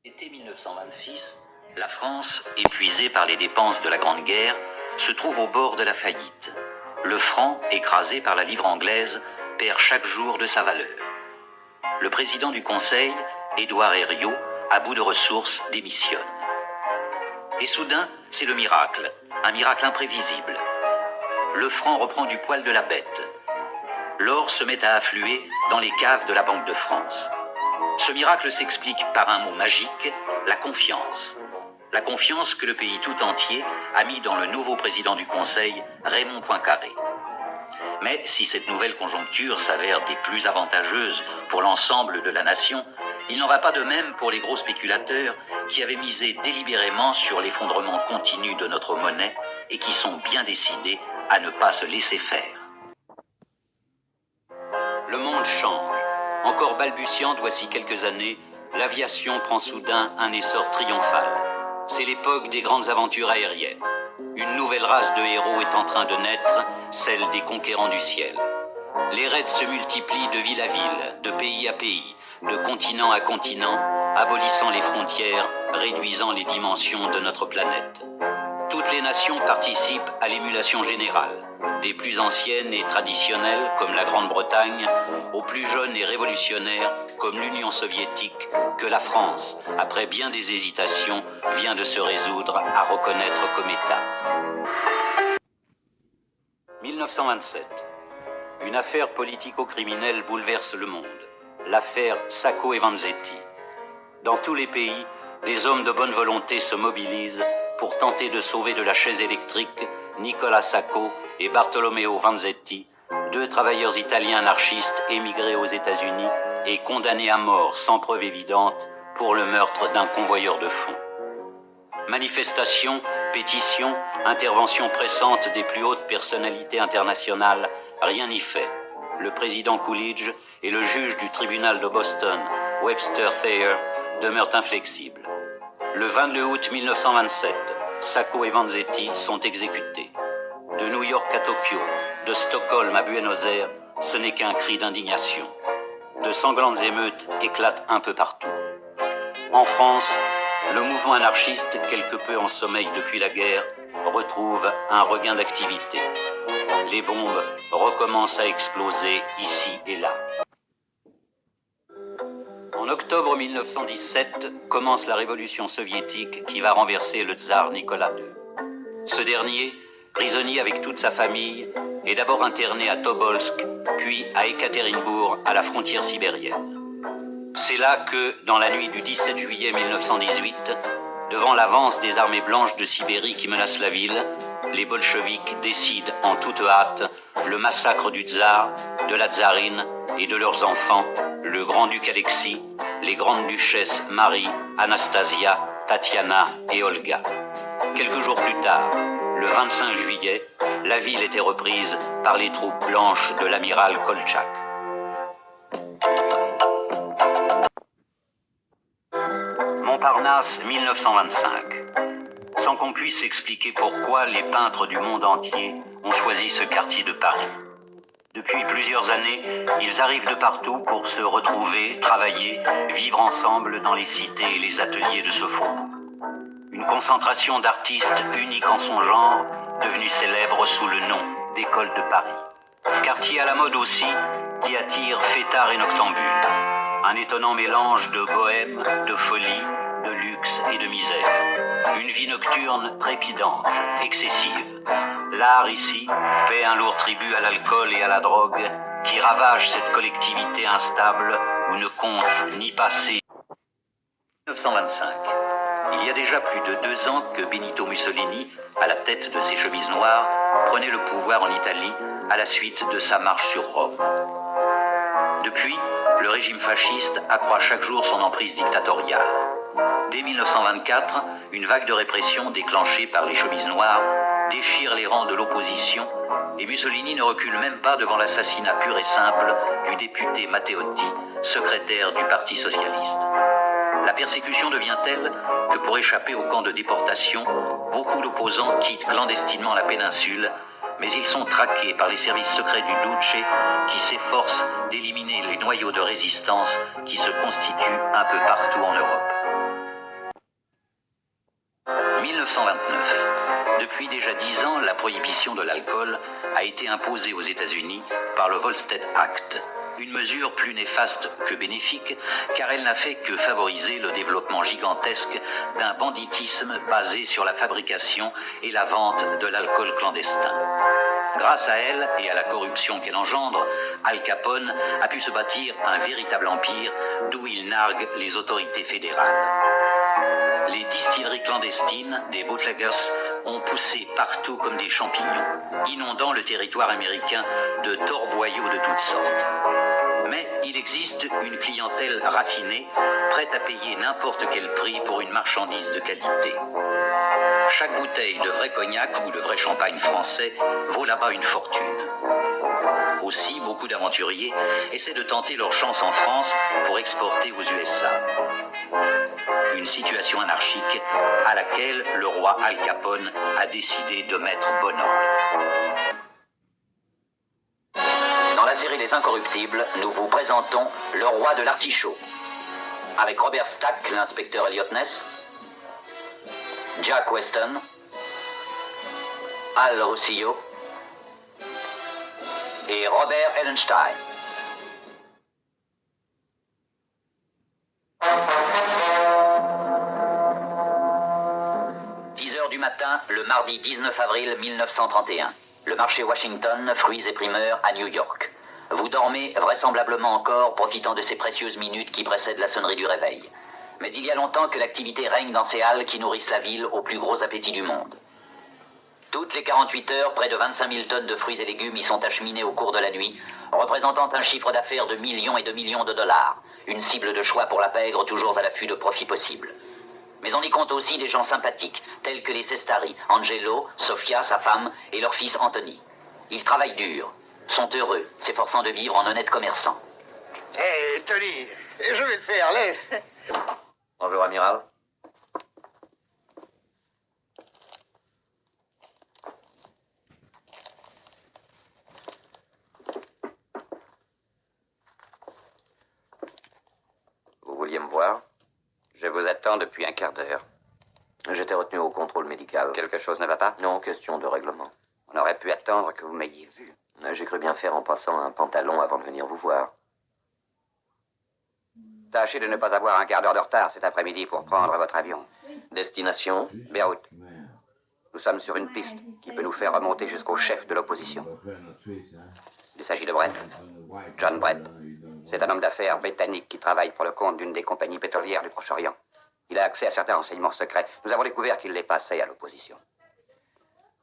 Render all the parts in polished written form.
L'été 1926, la France, épuisée par les dépenses de la Grande Guerre, se trouve au bord de la faillite. Le franc, écrasé par la livre anglaise, perd chaque jour de sa valeur. Le président du Conseil, Édouard Herriot, à bout de ressources, démissionne. Et soudain, c'est le miracle, un miracle imprévisible. Le franc reprend du poil de la bête. L'or se met à affluer dans les caves de la Banque de France. Ce miracle s'explique par un mot magique, la confiance. La confiance que le pays tout entier a mis dans le nouveau président du Conseil, Raymond Poincaré. Mais si cette nouvelle conjoncture s'avère des plus avantageuses pour l'ensemble de la nation, il n'en va pas de même pour les gros spéculateurs qui avaient misé délibérément sur l'effondrement continu de notre monnaie et qui sont bien décidés à ne pas se laisser faire. Le monde change. Encore balbutiante voici quelques années, l'aviation prend soudain un essor triomphal. C'est l'époque des grandes aventures aériennes. Une nouvelle race de héros est en train de naître, celle des conquérants du ciel. Les raids se multiplient de ville à ville, de pays à pays, de continent à continent, abolissant les frontières, réduisant les dimensions de notre planète. Toutes les nations participent à l'émulation générale, des plus anciennes et traditionnelles comme la Grande-Bretagne, aux plus jeunes et révolutionnaires comme l'Union soviétique, que la France, après bien des hésitations, vient de se résoudre à reconnaître comme État. 1927. Une affaire politico-criminelle bouleverse le monde. L'affaire Sacco et Vanzetti. Dans tous les pays, des hommes de bonne volonté se mobilisent pour tenter de sauver de la chaise électrique Nicola Sacco et Bartolomeo Vanzetti, deux travailleurs italiens anarchistes émigrés aux États-Unis et condamnés à mort sans preuve évidente pour le meurtre d'un convoyeur de fonds. Manifestations, pétitions, interventions pressantes des plus hautes personnalités internationales, rien n'y fait. Le président Coolidge et le juge du tribunal de Boston, Webster Thayer, demeurent inflexibles. Le 22 août 1927, Sacco et Vanzetti sont exécutés. De New York à Tokyo, de Stockholm à Buenos Aires, ce n'est qu'un cri d'indignation. De sanglantes émeutes éclatent un peu partout. En France, le mouvement anarchiste, quelque peu en sommeil depuis la guerre, retrouve un regain d'activité. Les bombes recommencent à exploser ici et là. En octobre 1917, commence la révolution soviétique qui va renverser le tsar Nicolas II. Ce dernier, prisonnier avec toute sa famille, est d'abord interné à Tobolsk, puis à Ekaterinbourg, à la frontière sibérienne. C'est là que, dans la nuit du 17 juillet 1918, devant l'avance des armées blanches de Sibérie qui menacent la ville, les bolcheviks décident en toute hâte le massacre du tsar, de la tsarine et de leurs enfants, le grand-duc Alexis, les grandes duchesses Marie, Anastasia, Tatiana et Olga. Quelques jours plus tard, le 25 juillet, la ville était reprise par les troupes blanches de l'amiral Koltchak. Montparnasse, 1925. Sans qu'on puisse expliquer pourquoi les peintres du monde entier ont choisi ce quartier de Paris. Depuis plusieurs années, ils arrivent de partout pour se retrouver, travailler, vivre ensemble dans les cités et les ateliers de ce faubourg. Une concentration d'artistes unique en son genre, devenue célèbre sous le nom d'École de Paris. Quartier à la mode aussi, qui attire fêtards et noctambules. Un étonnant mélange de bohème, de folie, de luxe et de misère. Une vie nocturne trépidante, excessive. L'art ici paie un lourd tribut à l'alcool et à la drogue qui ravage cette collectivité instable où ne compte ni passé. 1925. Il y a déjà plus de 2 ans que Benito Mussolini, à la tête de ses chemises noires, prenait le pouvoir en Italie à la suite de sa marche sur Rome. Depuis, le régime fasciste accroît chaque jour son emprise dictatoriale. Dès 1924, une vague de répression déclenchée par les chemises noires déchire les rangs de l'opposition et Mussolini ne recule même pas devant l'assassinat pur et simple du député Matteotti, secrétaire du Parti socialiste. La persécution devient telle que pour échapper au camp de déportation, beaucoup d'opposants quittent clandestinement la péninsule, mais ils sont traqués par les services secrets du Duce qui s'efforcent d'éliminer les noyaux de résistance qui se constituent un peu partout en Europe. 1929. Depuis déjà 10 ans, la prohibition de l'alcool a été imposée aux États-Unis par le Volstead Act. Une mesure plus néfaste que bénéfique, car elle n'a fait que favoriser le développement gigantesque d'un banditisme basé sur la fabrication et la vente de l'alcool clandestin. Grâce à elle et à la corruption qu'elle engendre, Al Capone a pu se bâtir un véritable empire d'où il nargue les autorités fédérales. Les distilleries clandestines des bootleggers ont poussé partout comme des champignons, inondant le territoire américain de torboyaux de toutes sortes. Mais il existe une clientèle raffinée, prête à payer n'importe quel prix pour une marchandise de qualité. Chaque bouteille de vrai cognac ou de vrai champagne français vaut là-bas une fortune. Aussi, beaucoup d'aventuriers essaient de tenter leur chance en France pour exporter aux USA. Une situation anarchique à laquelle le roi Al Capone a décidé de mettre bon ordre. Dans la série Les Incorruptibles, nous vous présentons le roi de l'artichaut. Avec Robert Stack, l'inspecteur Elliot Ness, Jack Weston, Al Rosillo et Robert Ellenstein. 10 h du matin, le mardi 19 avril 1931. Le marché Washington, fruits et primeurs à New York. Vous dormez vraisemblablement encore, profitant de ces précieuses minutes qui précèdent la sonnerie du réveil. Mais il y a longtemps que l'activité règne dans ces halles qui nourrissent la ville au plus gros appétit du monde. Toutes les 48 heures, près de 25 000 tonnes de fruits et légumes y sont acheminées au cours de la nuit, représentant un chiffre d'affaires de millions et de millions de dollars. Une cible de choix pour la pègre, toujours à l'affût de profits possibles. Mais on y compte aussi des gens sympathiques, tels que les Sestari, Angelo, Sofia, sa femme, et leur fils Anthony. Ils travaillent dur, sont heureux, s'efforçant de vivre en honnêtes commerçants. Hé, Tony, je vais le faire, laisse. Bonjour, amiral. Vous vouliez me voir? Je vous attends depuis un quart d'heure. J'étais retenu au contrôle médical. Quelque chose ne va pas? Non, question de règlement. On aurait pu attendre que vous m'ayez vu. J'ai cru bien faire en passant un pantalon avant de venir vous voir. Tâchez de ne pas avoir un quart d'heure de retard cet après-midi pour prendre votre avion. Destination? Beyrouth. Nous sommes sur une piste qui peut nous faire remonter jusqu'au chef de l'opposition. Il s'agit de Brett. John Brett. C'est un homme d'affaires britannique qui travaille pour le compte d'une des compagnies pétrolières du Proche-Orient. Il a accès à certains renseignements secrets. Nous avons découvert qu'il les passait à l'opposition.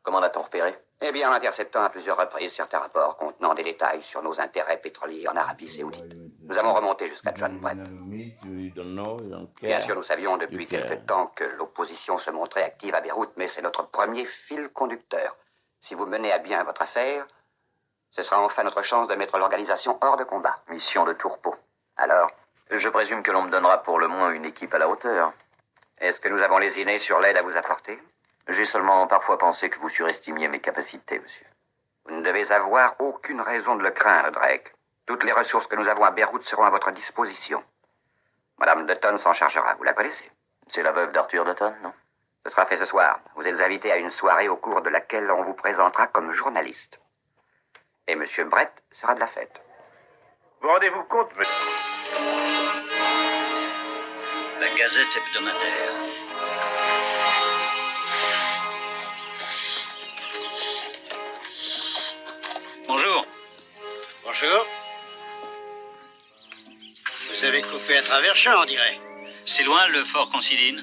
Comment l'a-t-on repéré? Eh bien, en interceptant à plusieurs reprises certains rapports contenant des détails sur nos intérêts pétroliers en Arabie Saoudite. Nous avons remonté jusqu'à John Brett. Bien sûr, nous savions depuis quelque temps que l'opposition se montrait active à Beyrouth, mais c'est notre premier fil conducteur. Si vous menez à bien votre affaire, ce sera enfin notre chance de mettre l'organisation hors de combat. Mission de tourpeau. Alors, Je présume que l'on me donnera pour le moins une équipe à la hauteur. est-ce que nous avons lésiné sur l'aide à vous apporter? J'ai seulement parfois pensé que vous surestimiez mes capacités, monsieur. Vous ne devez avoir aucune raison de le craindre, Drake. Toutes les ressources que nous avons à Beyrouth seront à votre disposition. Madame Dutton s'en chargera, vous la connaissez? C'est la veuve d'Arthur Dutton, non? Ce sera fait ce soir. Vous êtes invité à une soirée au cours de laquelle on vous présentera comme journaliste. Et Monsieur Brett sera de la fête. Vous rendez-vous compte, monsieur? La Gazette hebdomadaire. Bonjour. Bonjour. Vous avez coupé à travers champ, on dirait. C'est loin le fort Considine?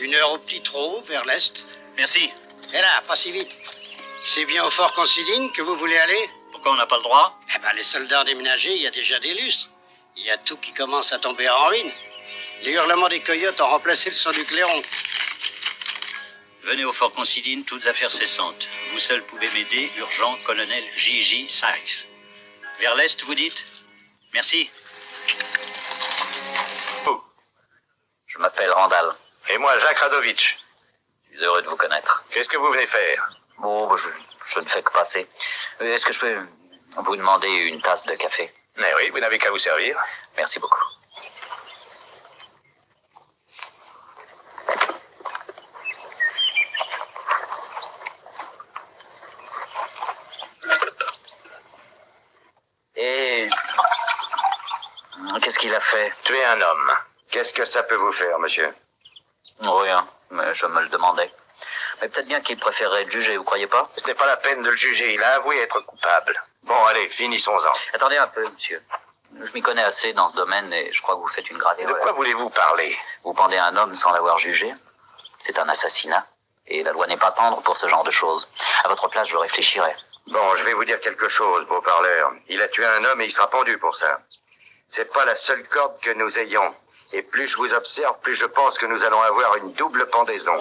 1 heure au petit trot, vers l'est. Merci. Et là, pas si vite. C'est bien au fort Considine que vous voulez aller? Pourquoi on n'a pas le droit? Eh ben, les soldats déménagés, il y a déjà des lustres. Il y a tout qui commence à tomber en ruine. Les hurlements des coyotes ont remplacé le son du clairon. Venez au fort Considine, toutes affaires cessantes. Vous seul pouvez m'aider, urgent, colonel J.J. Sykes. Vers l'est, vous dites? Merci. Je m'appelle Randall. Et moi, Jacques Radovitch. Je suis heureux de vous connaître. Qu'est-ce que vous venez faire? Bon, je ne fais que passer. Est-ce que je peux vous demander une tasse de café? Mais oui, vous n'avez qu'à vous servir. Merci beaucoup. qu'il a fait? Tuer un homme. Qu'est-ce que ça peut vous faire, monsieur? Rien, mais je me le demandais. Mais peut-être bien qu'il préférerait être jugé, vous croyez pas? Ce n'est pas la peine de le juger, il a avoué être coupable. Bon, allez, finissons-en. Attendez un peu, monsieur. Je m'y connais assez dans ce domaine et je crois que vous faites une grave De erreur. quoi voulez-vous parler? Vous pendez un homme sans l'avoir jugé. C'est un assassinat. Et la loi n'est pas tendre pour ce genre de choses. À votre place, je réfléchirais. Bon, je vais vous dire quelque chose, beau parleur. Il a tué un homme et il sera pendu pour ça. C'est pas la seule corde que nous ayons. Et plus je vous observe, plus je pense que nous allons avoir une double pendaison.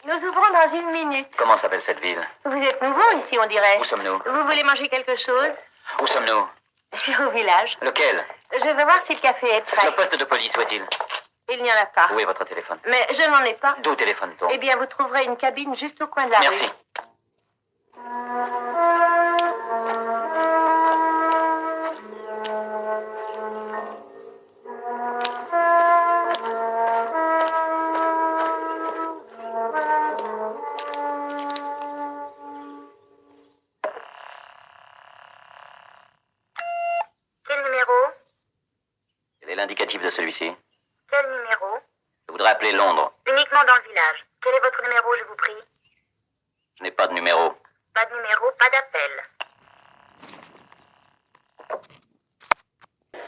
Nous ouvrons dans une minute. Comment s'appelle cette ville? Vous êtes nouveau ici, on dirait. Où sommes-nous? Vous voulez manger quelque chose? Où sommes-nous? Je vais au village. Lequel? Je vais voir si le café est prêt. Le poste de police, où est-il? Il n'y en a pas. Où est votre téléphone? Mais je n'en ai pas. D'où téléphone-t-on? Eh bien, vous trouverez une cabine juste au coin de la Merci. rue. Quel numéro? Quel est l'indicatif de celui-ci? Quel numéro? Je voudrais appeler Londres. Uniquement dans le village. Quel est votre numéro, je vous prie? Je n'ai pas de numéro. Pas de numéro, pas d'appel.